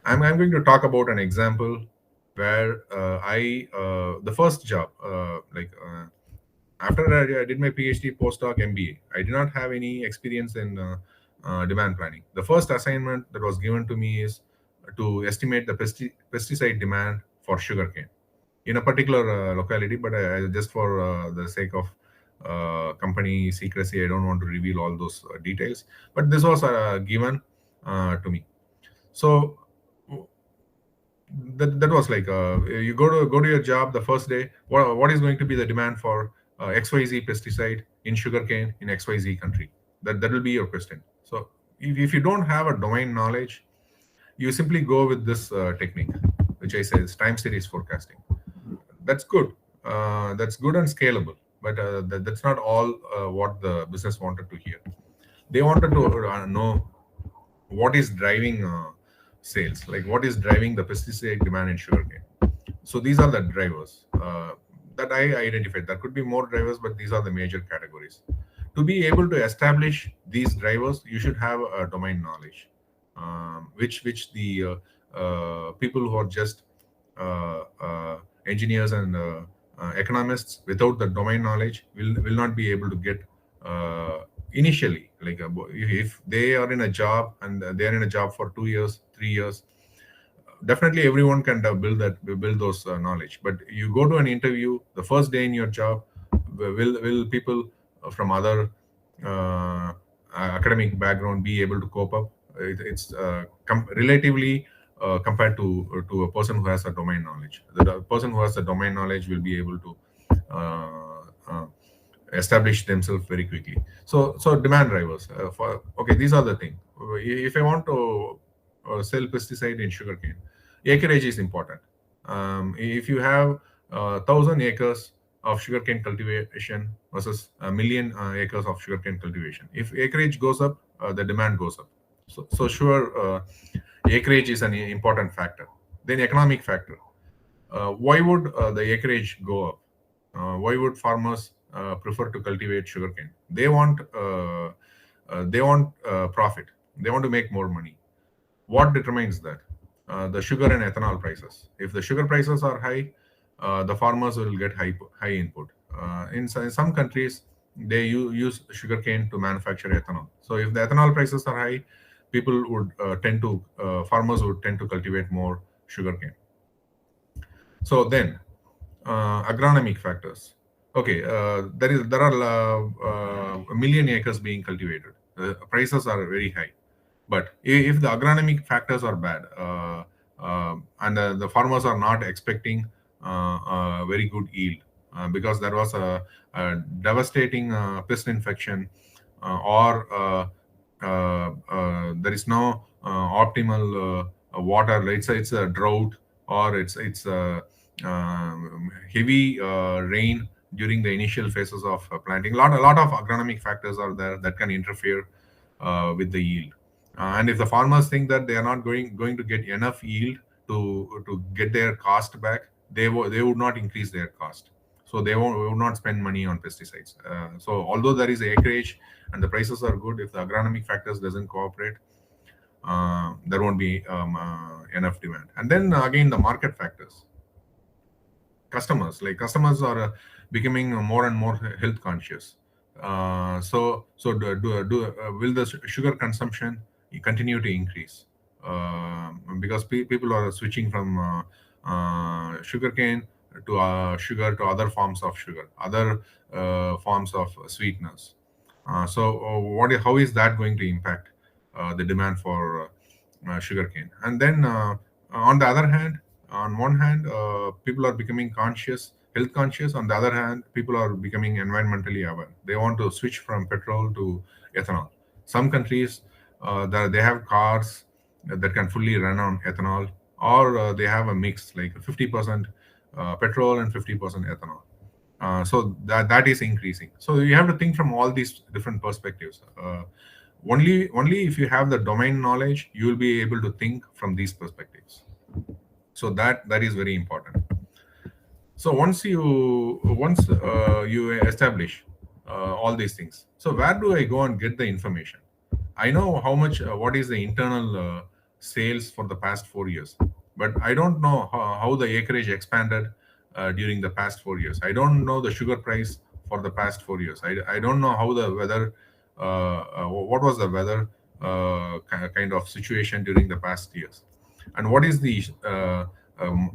I'm going to talk about an example where the first job, after I did my PhD, postdoc, MBA, I did not have any experience in demand planning. The first assignment that was given to me is to estimate the pesticide demand for sugarcane in a particular locality, but just for the sake of company secrecy, I don't want to reveal all those details. But this was given to me. So that was like you go to your job the first day. What is going to be the demand for XYZ pesticide in sugarcane in XYZ country? That will be your question. So if you don't have a domain knowledge, you simply go with this technique, which I say is time series forecasting. That's good. That's good and scalable, but that's not all what the business wanted to hear. They wanted to know what is driving sales, like what is driving the pesticide demand in sugarcane. So these are the drivers that I identified. There could be more drivers, but these are the major categories. To be able to establish these drivers, you should have a domain knowledge, which the people who are just engineers and economists without the domain knowledge will not be able to get initially. Like if they are in a job and they are in a job for 2 years, 3 years, definitely everyone can build those knowledge. But you go to an interview the first day in your job, will people from other academic background be able to cope up? It's relatively compared to a person who has a domain knowledge. The person who has a domain knowledge will be able to establish themselves very quickly. So demand drivers. Okay, these are the thing. If I want to sell pesticide in sugarcane, acreage is important. If you have 1,000 acres of sugarcane cultivation versus a million acres of sugarcane cultivation, if acreage goes up, the demand goes up. So sure, acreage is an important factor. Then economic factor. Why would the acreage go up? Why would farmers prefer to cultivate sugarcane? They want profit. They want to make more money. What determines that? The sugar and ethanol prices. If the sugar prices are high, the farmers will get high input. In some countries, they use sugarcane to manufacture ethanol. So if the ethanol prices are high, people would farmers would tend to cultivate more sugarcane. So then, agronomic factors. Okay, there are a million acres being cultivated. Prices are very high, but if the agronomic factors are bad, and the farmers are not expecting a very good yield because there was a devastating pest infection, or there is no optimal water. It's a drought, or it's heavy rain during the initial phases of planting. A lot of agronomic factors are there that can interfere with the yield. And if the farmers think that they are not going to get enough yield to get their cost back, they would not increase their cost. So they would not spend money on pesticides. So although there is acreage and the prices are good, if the agronomic factors doesn't cooperate, there won't be enough demand. And then again, the market factors. Customers are becoming more and more health conscious. Will the sugar consumption continue to increase? Because people are switching from sugarcane to sugar to other forms of sugar, other forms of sweeteners. How is that going to impact the demand for sugarcane? And then on the other hand, on one hand, people are becoming health conscious. On the other hand, people are becoming environmentally aware. They want to switch from petrol to ethanol. Some countries, they have cars that can fully run on ethanol, or they have a mix, like 50% petrol and 50% ethanol. So that is increasing. So you have to think from all these different perspectives. Only if you have the domain knowledge, you will be able to think from these perspectives. So that is very important. So once you establish all these things, so where do I go and get the information? I know how much what is the internal sales for the past 4 years, but I don't know how the acreage expanded during the past 4 years. I don't know the sugar price for the past 4 years. I don't know how the weather, what was the weather kind of situation during the past years, and what is the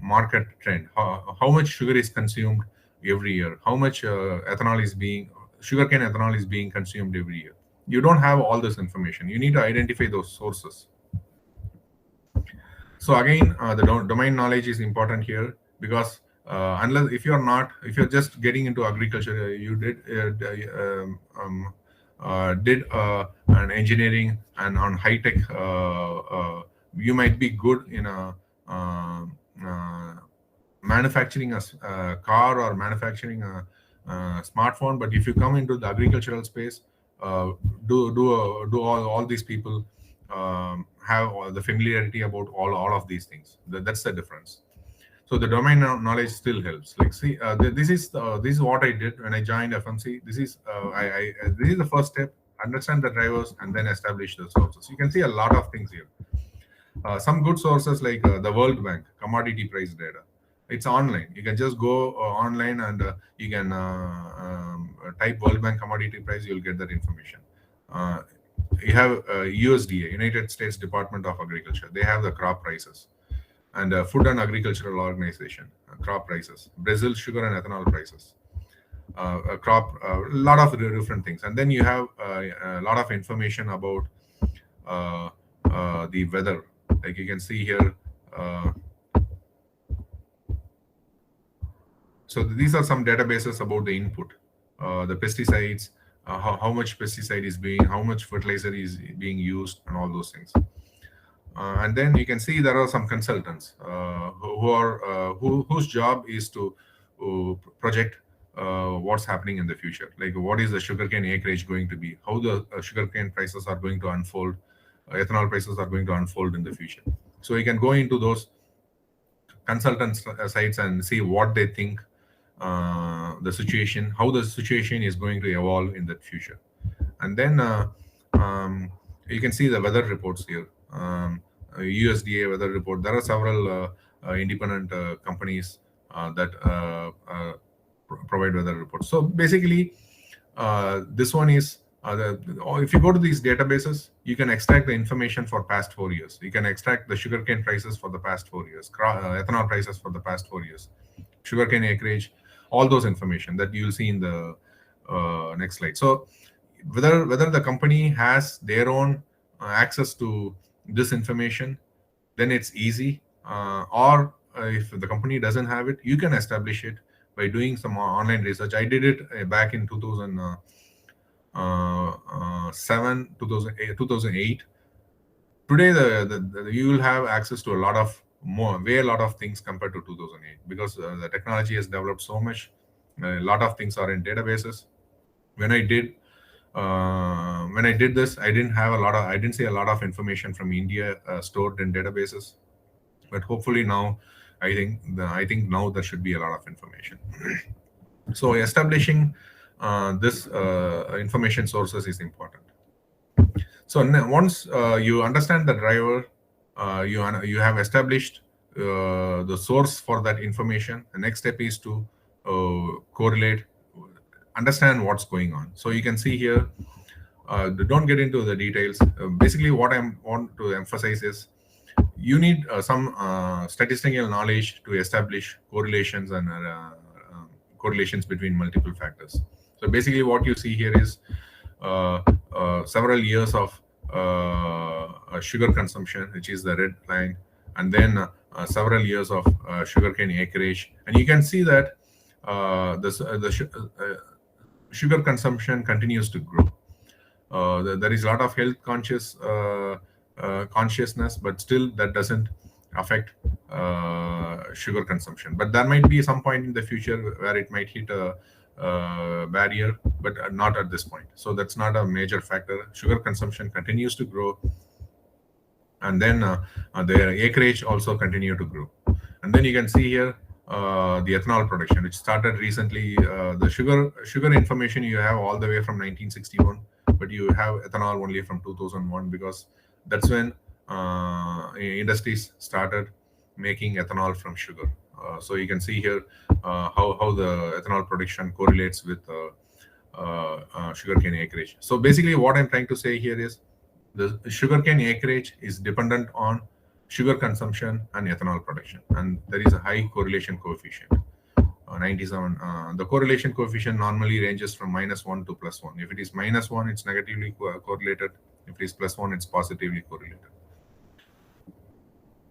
market trend, how much sugar is consumed every year, how much sugarcane ethanol is being consumed every year. You don't have all this information. You need to identify those sources. So again, the domain knowledge is important here, because unless if you're just getting into agriculture, you did an engineering and on high tech, you might be good in a uh, manufacturing a car or manufacturing a smartphone. But if you come into the agricultural space, do all these people have the familiarity about all of these things. That's the difference. So the domain knowledge still helps. Like, see, this is what I did when I joined FMC. This is the first step: understand the drivers and then establish the sources. You can see a lot of things here. Some good sources like the World Bank commodity price data. It's online. You can just go online and you can type World Bank commodity price. You'll get that information. You have USDA, United States Department of Agriculture. They have the crop prices, and Food and Agricultural Organization crop prices. Brazil sugar and ethanol prices. A lot of different things, and then you have a lot of information about the weather. Like you can see here. So these are some databases about the input, the pesticides, how much pesticide is how much fertilizer is being used, and all those things. And then you can see there are some consultants whose job is to project what's happening in the future. Like, what is the sugarcane acreage going to be? How the sugarcane prices are going to unfold? Ethanol prices are going to unfold in the future. So you can go into those consultant sites and see what they think the situation, how the situation is going to evolve in the future. And then you can see the weather reports here. USDA weather report. There are several independent companies that provide weather reports. So basically, this one is if you go to these databases, you can extract the information for past 4 years. You can extract the sugarcane prices for the past 4 years, ethanol prices for the past 4 years, sugarcane acreage, all those information that you'll see in the next slide. So whether the company has their own access to this information, then it's easy. Or if the company doesn't have it, you can establish it by doing some online research. I did it back in 2007, 2008. Today, you will have access to a lot of things compared to 2008, because the technology has developed so much. A lot of things are in databases. When I did this, I didn't see a lot of information from India stored in databases, but hopefully now, I think now there should be a lot of information. So establishing this information sources is important. So once you understand the driver, you have established the source for that information. The next step is to correlate, understand what's going on. So you can see here, don't get into the details. Basically, what I want to emphasize is you need some statistical knowledge to establish correlations and correlations between multiple factors. So basically, what you see here is several years of sugar consumption, which is the red line, and then several years of sugarcane acreage, and you can see that sugar consumption continues to grow. There is a lot of health consciousness, but still that doesn't affect sugar consumption. But there might be some point in the future where it might hit a barrier, but not at this point. So that's not a major factor. Sugar consumption continues to grow, and then the acreage also continue to grow. And then you can see here the ethanol production, which started recently. The sugar information you have all the way from 1961, but you have ethanol only from 2001, because that's when industries started making ethanol from sugar. So you can see here how the ethanol production correlates with sugarcane acreage. So basically, what I'm trying to say here is the sugarcane acreage is dependent on sugar consumption and ethanol production, and there is a high correlation coefficient. 97. The correlation coefficient normally ranges from -1 to +1. If it is -1, it's negatively correlated. If it is +1, it's positively correlated.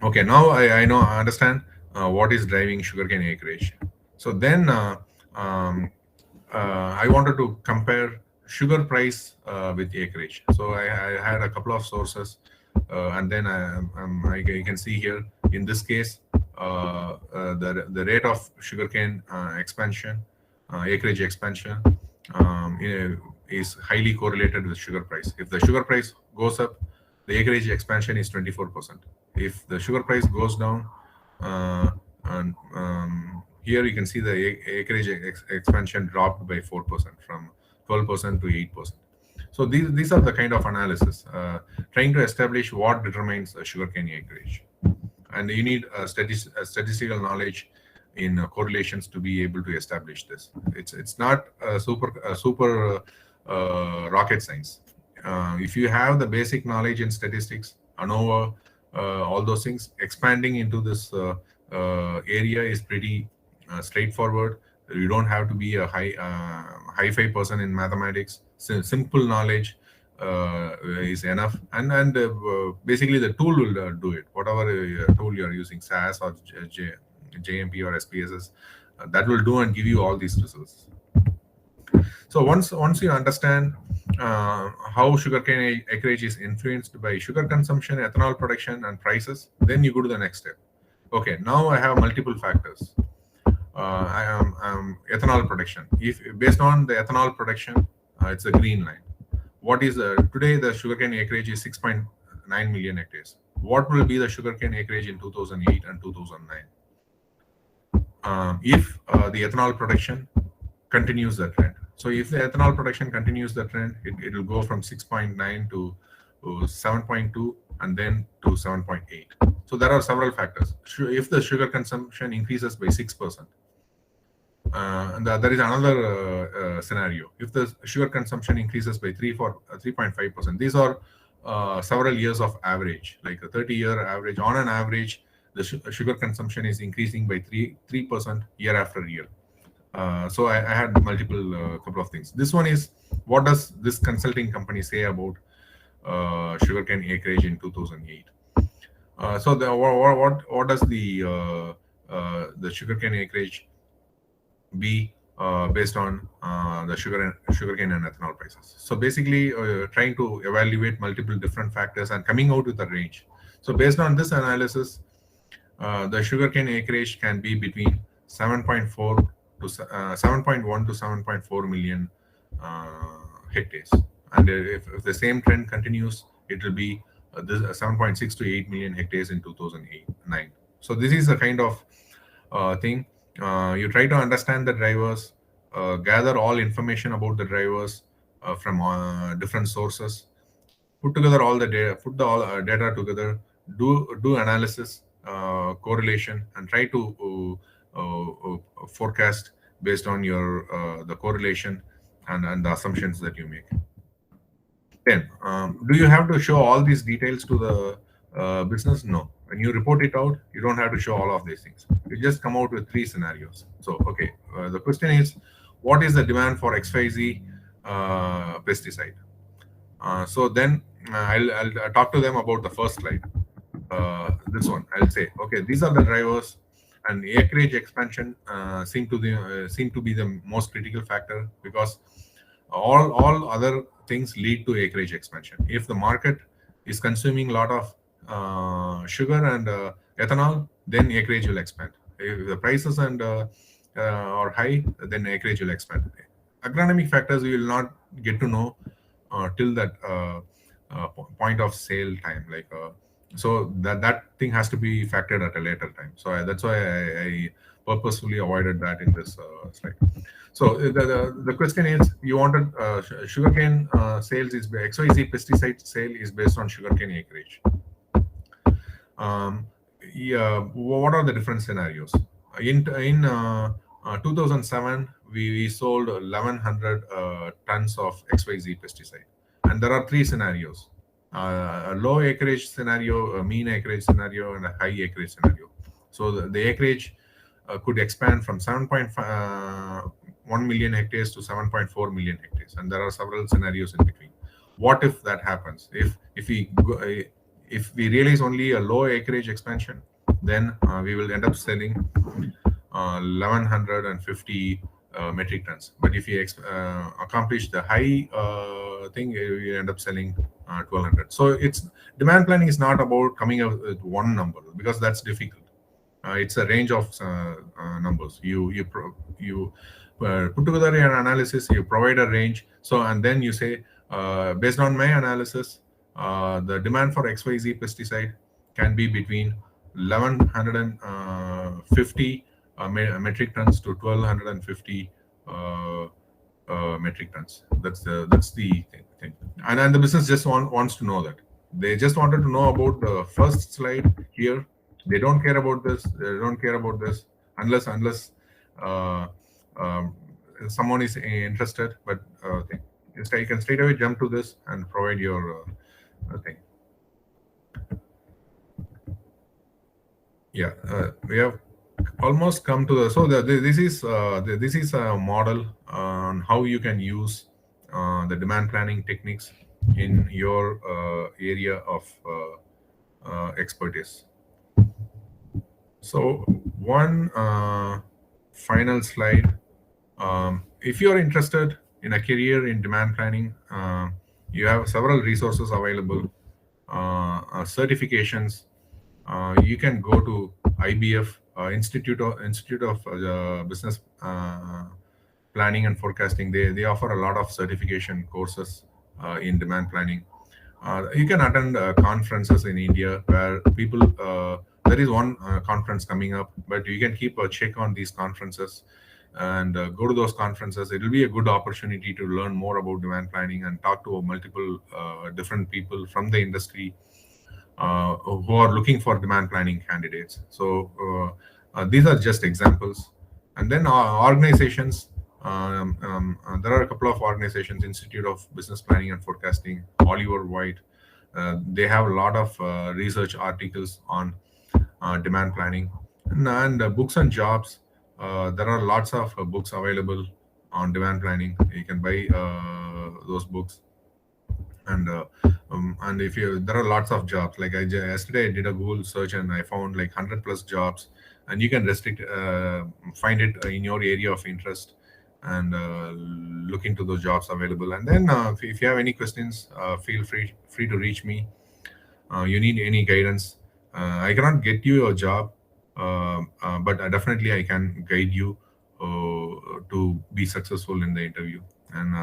Okay, now I understand what is driving sugarcane acreage. So then I wanted to compare sugar price with acreage. So I had a couple of sources, and then you can see here in this case the rate of sugarcane expansion, acreage expansion, is highly correlated with sugar price. If the sugar price goes up, the acreage expansion is 24%. If the sugar price goes down, and here you can see the acreage expansion dropped by 4% from 12% to 8%. So these are the kind of analysis trying to establish what determines a sugarcane acreage, and you need a statistical knowledge in correlations to be able to establish this. It's not a super rocket science. If you have the basic knowledge in statistics, ANOVA, all those things, expanding into this area is pretty straightforward. You don't have to be a high-fi person in mathematics. So simple knowledge is enough, and basically the tool will do it. Whatever tool you are using, SAS or JMP or SPSS, that will do and give you all these results. So once you understand how sugarcane acreage is influenced by sugar consumption, ethanol production, and prices, then you go to the next step. Okay, now I have multiple factors. I am ethanol production. If based on the ethanol production, it's a green line. What is today the sugarcane acreage is 6.9 million hectares. What will be the sugarcane acreage in 2008 and 2009? If the ethanol production continues the trend. So if the ethanol production continues the trend, it will go from 6.9 to 7.2 and then to 7.8. So there are several factors. If the sugar consumption increases by 6%, and there is another scenario. If the sugar consumption increases by 3.5%, these are several years of average, like a 30-year average. On an average, the sugar consumption is increasing by 3% year after year. So I had multiple couple of things. This one is, what does this consulting company say about sugarcane acreage in 2008? So what does the sugarcane acreage be based on the sugarcane and ethanol prices? So basically, trying to evaluate multiple different factors and coming out with a range. So based on this analysis, the sugarcane acreage can be between 7.1 to 7.4 million hectares, and if the same trend continues, it will be 7.6 to 8 million hectares in 2009. So this is a kind of thing. You try to understand the drivers, gather all information about the drivers from different sources, put together all the data, put the all data together, do analysis, correlation, and try to forecast based on your the correlation and the assumptions that you make. Then, do you have to show all these details to the business? No. When you report it out, you don't have to show all of these things. You just come out with 3 scenarios. So, okay, the question is, what is the demand for XYZ pesticide? So then I'll talk to them about the first slide. This one, I'll say, okay, these are the drivers, and acreage expansion seem to be the most critical factor, because all other things lead to acreage expansion. If the market is consuming a lot of sugar and ethanol, then acreage will expand. If the prices are high, then acreage will expand. Agronomic factors we will not get to know till that point of sale time, so that thing has to be factored at a later time. So that's why I purposefully avoided that in this slide. So the question is, you wanted sugarcane sales is XYZ pesticide sale is based on sugarcane acreage. Yeah, what are the different scenarios? In 2007, we sold 1100 tons of XYZ pesticide, and there are three scenarios: a low acreage scenario, a mean acreage scenario, and a high acreage scenario. So the acreage could expand from 7.1 million hectares to 7.4 million hectares, and there are several scenarios in between. What if that happens? If we realize only a low acreage expansion, then we will end up selling 1150 metric tons. But if we accomplish the high thing, we end up selling 1200. So it's demand planning is not about coming up with one number, because that's difficult. It's a range of numbers. You put together an analysis, you provide a range. So, and then you say, based on my analysis, the demand for XYZ pesticide can be between 1150 metric tons to 1250 metric tons. That's the thing. And the business just wants to know that. They just wanted to know about the first slide here. They don't care about this. They don't care about this unless someone is interested. But you can straight away jump to this and provide your thing. Yeah, we have almost come to the. So this is a model on how you can use the demand planning techniques in your area of expertise. So one final slide. If you are interested in a career in demand planning, you have several resources available, certifications. You can go to IBF, Institute of Business Planning and Forecasting. They offer a lot of certification courses in demand planning. You can attend conferences in India where people. There is one conference coming up, but you can keep a check on these conferences and go to those conferences. It will be a good opportunity to learn more about demand planning and talk to multiple different people from the industry who are looking for demand planning candidates. So these are just examples. And then organizations, there are a couple of organizations: Institute of Business Planning and Forecasting, Oliver White. They have a lot of research articles on demand planning, and books and jobs. There are lots of books available on demand planning. You can buy those books, and if there are lots of jobs. Like yesterday, I did a Google search and I found like 100+ jobs, and you can find it in your area of interest and look into those jobs available. And then if you have any questions, feel free to reach me. You need any guidance, I cannot get you a job, but definitely I can guide you to be successful in the interview. And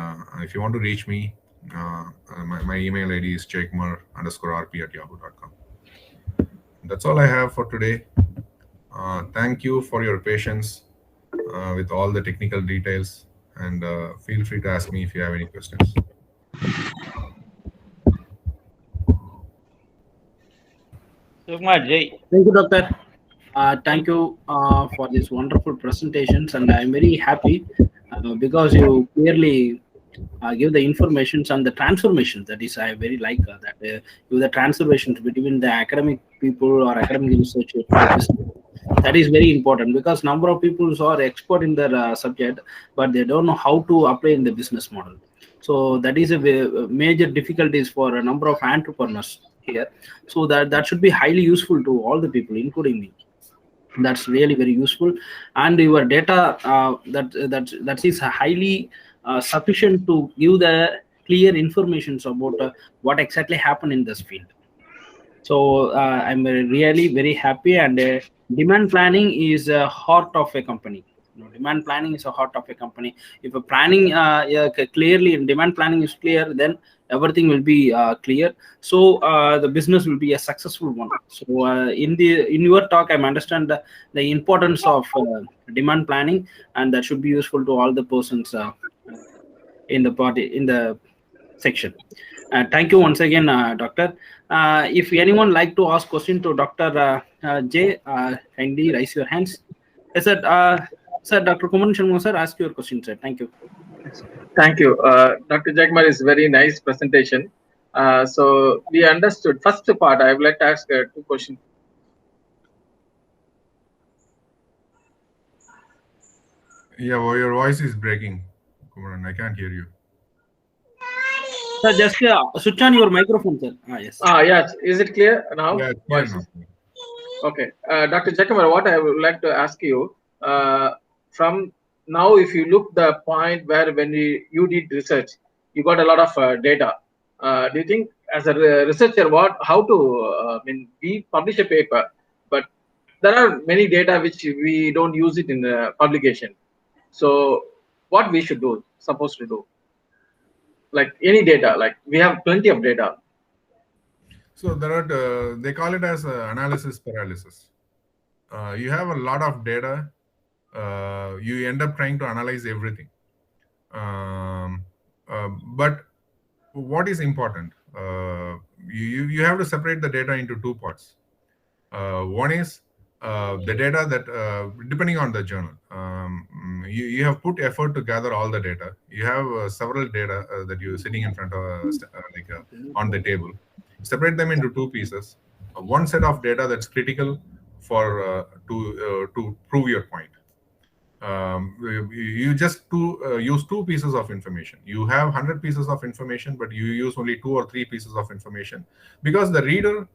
if you want to reach me, my email ID is checkmar_rp@yahoo.com. That's all I have for today. Thank you for your patience with all the technical details, and feel free to ask me if you have any questions. Thank you, Doctor. Thank you for these wonderful presentations, and I'm very happy because you clearly give the informations on the transformation. That is, I very like that you the transformations between the academic people or academic research to the business. That is very important because number of people who are expert in their subject, but they don't know how to apply in the business model. So that is a major difficulties for a number of entrepreneurs here. So that should be highly useful to all the people, including me. That's really very useful, and your data that is highly sufficient to give the clear informations about what exactly happened in this field. So I'm really very happy, and demand planning is a heart of a company. Demand planning is a heart of a company. If a planning clearly demand planning is clear, then everything will be clear. So the business will be a successful one. So in your talk, I understand the importance of demand planning, and that should be useful to all the persons in the party in the section. Thank you once again, Doctor. If anyone like to ask question to Dr. J, kindly raise your hands. Yes, sir. Sir, Dr. Kumaran Shanmugam, sir, ask your question, sir. Thank you. Thank you. Dr. Jagmar is very nice presentation. So we understood first part. I would like to ask two questions. Yeah, well, your voice is breaking, Kumaran. I can't hear you. Sir, just switch on your microphone, sir. Yes. Yes. Is it clear now? Yeah, it's clear now. Okay. Dr. Jagmar, what I would like to ask you, from now, if you look the point where when you did research, you got a lot of data. Do you think as a researcher, how to, we publish a paper, but there are many data which we don't use it in the publication. So what we should do, supposed to do, like any data, like we have plenty of data. So there are they call it as analysis paralysis. You have a lot of data. You end up trying to analyze everything. But what is important? You have to separate the data into two parts. One is the data that, depending on the journal, you have put effort to gather all the data. You have several data that you're sitting in front of, on the table. Separate them into two pieces. One set of data that's critical for to prove your point. You just use two pieces of information. You have 100 pieces of information, but you use only 2 or 3 pieces of information, because the reader,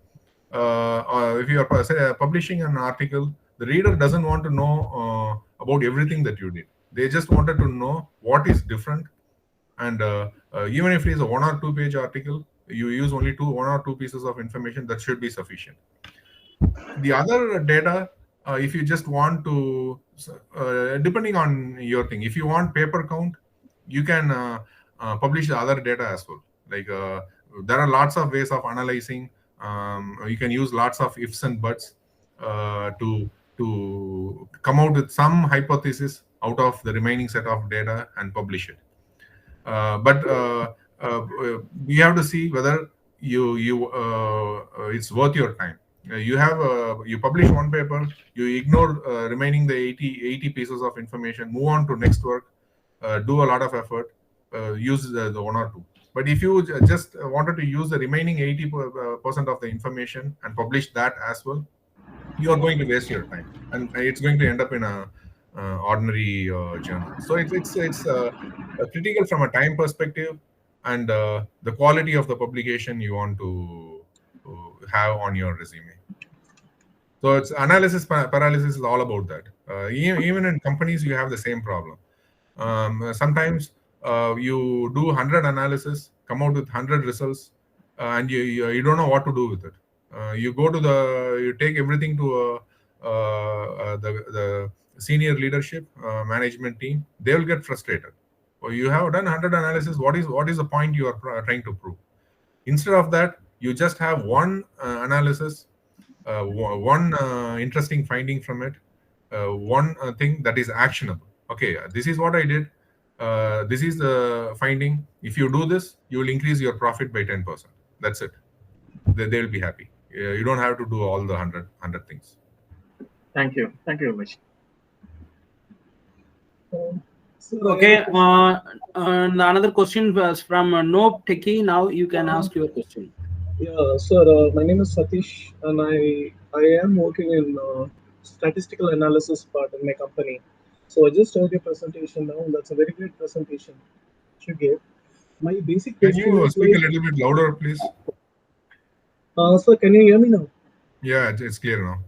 if you are publishing an article, the reader doesn't want to know about everything that you did. They just wanted to know what is different. And even if it is a 1 or 2 page article, you use only 1 or 2 pieces of information, that should be sufficient. The other data, if you just want to, depending on your thing, if you want paper count, you can publish the other data as well. Like there are lots of ways of analyzing. You can use lots of ifs and buts to come out with some hypothesis out of the remaining set of data and publish it. But you have to see whether it's worth your time. You publish one paper, you ignore remaining the 80 pieces of information, move on to next work, do a lot of effort, use the 1 or 2. But if you just wanted to use the remaining 80% of the information and publish that as well, you are going to waste your time, and it's going to end up in a ordinary journal. So it's critical from a time perspective, and the quality of the publication you want to have on your resume. So it's analysis paralysis is all about that. Even in companies, you have the same problem. Sometimes you do 100 analysis, come out with 100 results, and you don't know what to do with it. You take everything to the senior leadership management team. They will get frustrated. So you have done 100 analysis. What is the point you are trying to prove? Instead of that, you just have one analysis, one interesting finding from it, one thing that is actionable. Okay, this is what I did. This is the finding. If you do this, you will increase your profit by 10%. That's it. They will be happy. You don't have to do all the 100 things. Thank you. Thank you very much. Okay. Another question was from Nope Techie. Now you can ask your question. Yeah, sir. My name is Satish, and I am working in statistical analysis part in my company. So I just heard your presentation now. That's a very great presentation that you gave. My basic Can question you is speak a like, little bit louder, please? sir, can you hear me now? Yeah, it's clear now.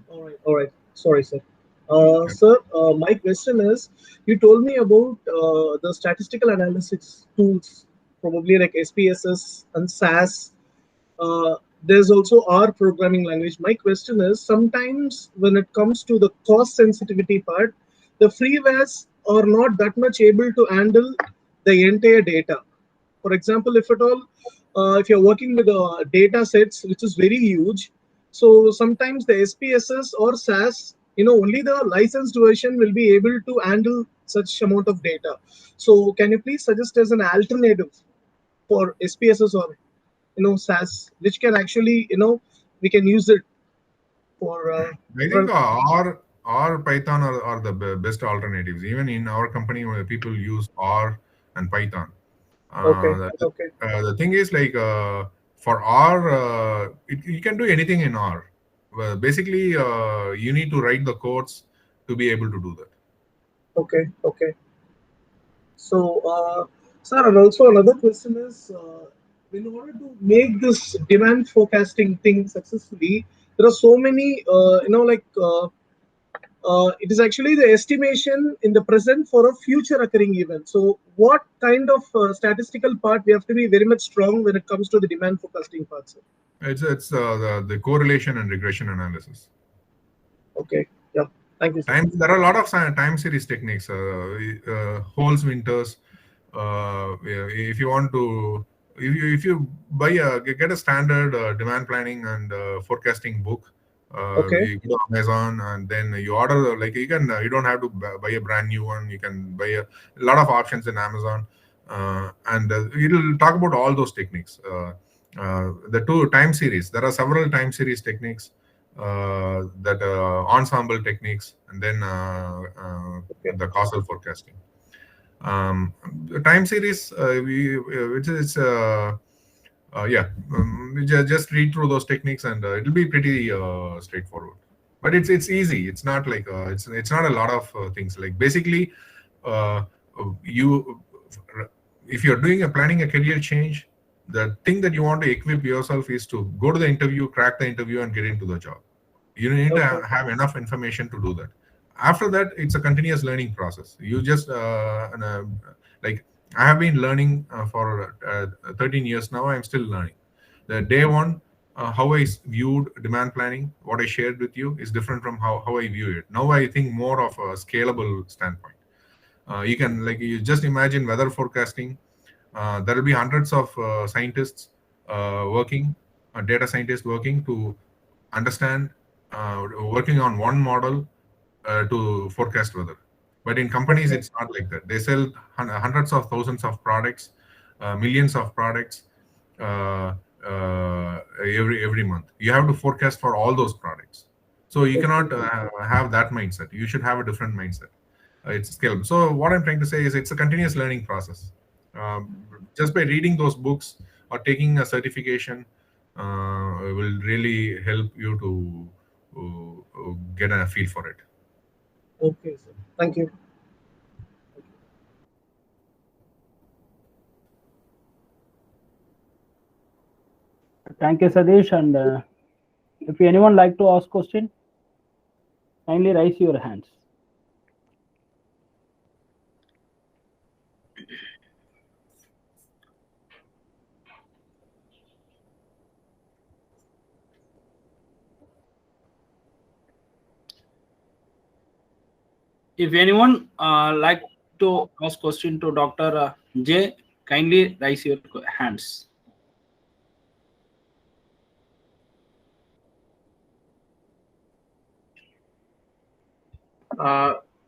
All right. Sorry, sir. Sir, my question is, you told me about the statistical analysis tools, probably like SPSS and SAS. There's also R programming language. My question is, sometimes when it comes to the cost sensitivity part, the freewares are not that much able to handle the entire data. For example, if at all, if you're working with data sets which is very huge, so sometimes the SPSS or SAS, only the licensed version will be able to handle such amount of data. So can you please suggest as an alternative for SPSS or SAS, which can actually we can use it for. I think R, Python are the best alternatives. Even in our company, where people use R and Python. Okay. The, Okay. the thing is like for R, you can do anything in R. Well, basically, you need to write the codes to be able to do that. Okay. Okay. So, sir, and also another question is, in order to make this demand forecasting thing successfully, there are so many, it is actually the estimation in the present for a future occurring event. So, what kind of statistical part we have to be very much strong when it comes to the demand forecasting part, sir? It's the correlation and regression analysis. Okay. Yeah. Thank you, sir. There are a lot of time series techniques. Holes, winters. If you want to, if you buy get a standard demand planning and forecasting book, Okay. you go to Amazon and then you order. Like you don't have to buy a brand new one. You can buy a lot of options in Amazon, and it'll talk about all those techniques. The two time series. There are several time series techniques. That ensemble techniques, and then Okay. the causal forecasting. The time series, which is we just read through those techniques, and it'll be pretty straightforward. But it's easy. It's not like it's not a lot of things. Like basically, uh, you if you're doing planning a career change, the thing that you want to equip yourself is to go to the interview, crack the interview, and get into the job. You need to Okay. have enough information to do that. After that, it's a continuous learning process. You just like I have been learning for 13 years now. I'm still learning. The day one, how I viewed demand planning, what I shared with you is different from how I view it. Now I think more of a scalable standpoint. You just imagine weather forecasting. There will be hundreds of scientists working, data scientists working to understand, working on one model to forecast weather. But in companies, Okay. it's not like that. They sell hundreds of thousands of products, millions of products uh, every month. You have to forecast for all those products. So you Okay. cannot have that mindset. You should have a different mindset. It's scalable. So what I'm trying to say is it's a continuous learning process. Just by reading those books or taking a certification will really help you to get a feel for it. Okay, sir. Thank you. Thank you, Sadish. And if anyone like to ask question, kindly raise your hands. If anyone like to ask question to Dr. J, kindly raise your hands.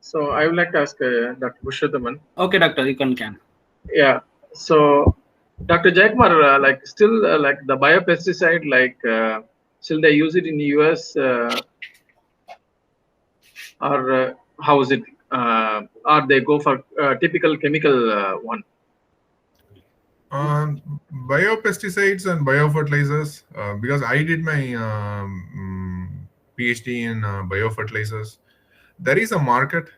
So I would like to ask Dr. Purushothaman. Okay, doctor, you can. Yeah. So Dr. Jayakumar, like still like the biopesticide, like still they use it in the US, or how is it? Or they go for typical chemical one? Biopesticides and biofertilizers, because I did my PhD in biofertilizers. There is a market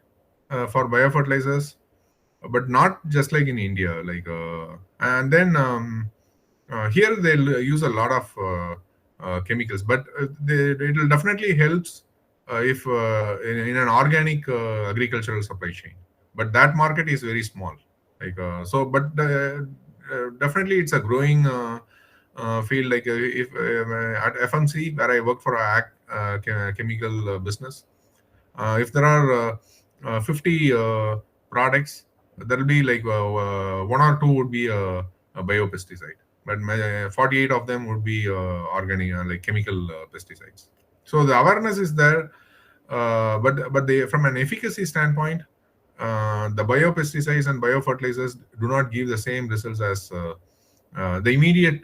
for biofertilizers, but not just like in India. And then here they'll use a lot of chemicals, but it will definitely helps if in an organic agricultural supply chain. But that market is very small. Definitely it's a growing field. Like if at FMC where I work for a chemical business, if there are 50 products, there will be like one or two would be a biopesticide, but 48 of them would be organic, like chemical pesticides. So the awareness is there, but from an efficacy standpoint, the biopesticides and biofertilizers do not give the same results as The immediate,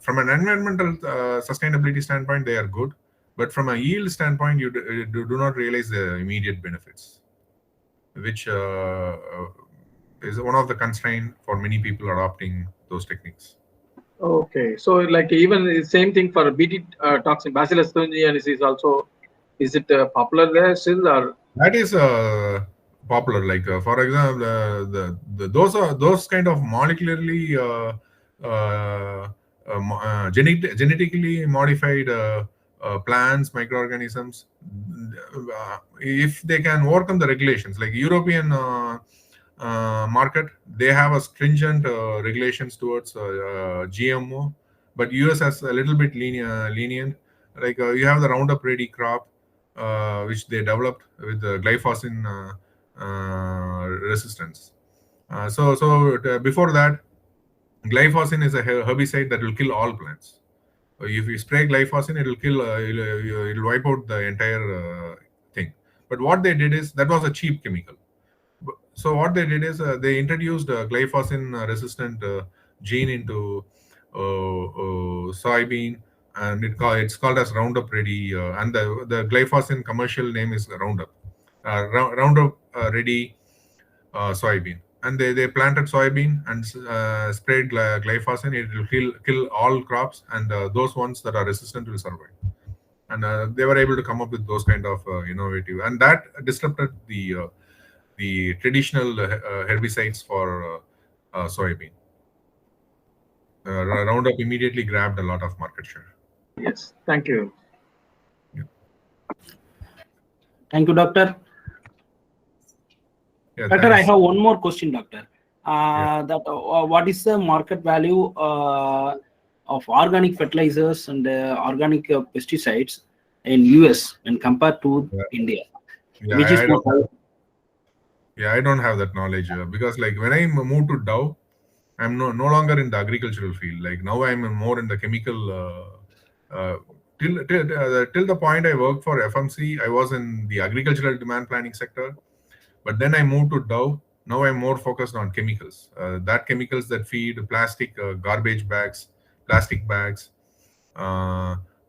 from an environmental sustainability standpoint, they are good, but from a yield standpoint, you do not realize the immediate benefits, which is one of the constraints for many people adopting those techniques. Okay, so like even the same thing for BT toxin, Bacillus thuringiensis is also, is it popular there still, or? That is popular. Like for example, those kind of molecularly genetically modified plants, microorganisms, if they can overcome the regulations, like European market, they have a stringent regulations towards GMO, but US has a little bit lenient. Like you have the Roundup Ready crop, which they developed with the glyphosate resistance. Before that, glyphosate is a herbicide that will kill all plants. If you spray glyphosate, it will kill, it'll wipe out the entire thing. But what they did is, that was a cheap chemical. So what they did is they introduced glyphosate resistant gene into soybean, and it's called as Roundup Ready, and the glyphosate commercial name is Roundup. Roundup Ready soybean, and they planted soybean and sprayed glyphosate. It will kill all crops, and those ones that are resistant will survive. And they were able to come up with those kind of innovative, and that disrupted the traditional herbicides for soybean. Roundup immediately grabbed a lot of market share. Yes, thank you. Yeah. Thank you, Doctor. Yeah, Doctor, thanks. I have one more question, Doctor. That what is the market value of organic fertilizers and organic pesticides in US when compared to India? Yeah, Which is more? I don't have that knowledge because, like, when I moved to Dow, I'm no longer in the agricultural field. Like, now I'm more in the chemical. Till the point I worked for FMC, I was in the agricultural demand planning sector. But then I moved to Dow. Now I'm more focused on chemicals. That chemicals that feed plastic garbage bags, plastic bags,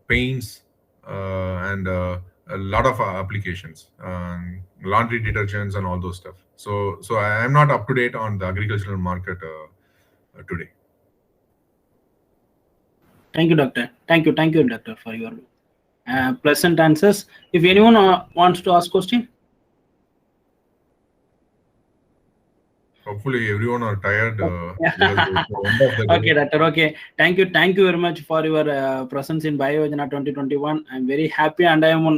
paints, and a lot of applications, laundry detergents, and all those stuff. So I'm not up to date on the agricultural market today. Thank you, Doctor. Thank you, Doctor, for your pleasant answers. If anyone wants to ask question. Hopefully everyone are tired. Okay, Doctor. Okay, thank you very much for your presence in BioYojana 2021. I'm very happy, and I am on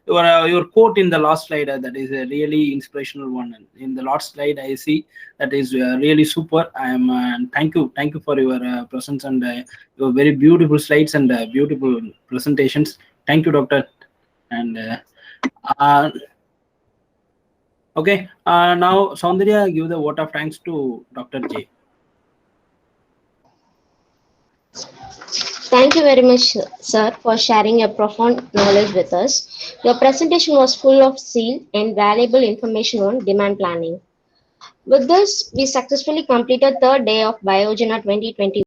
your quote in the last slide. That is a really inspirational one. And in the last slide, I see that is really super. I am thank you for your presence and your very beautiful slides and beautiful presentations. Thank you, Doctor. And okay, now Soundarya, give the vote of thanks to Dr. J. Thank you very much, sir, for sharing your profound knowledge with us. Your presentation was full of zeal and valuable information on demand planning. With this, we successfully completed third day of BioYojana 2020.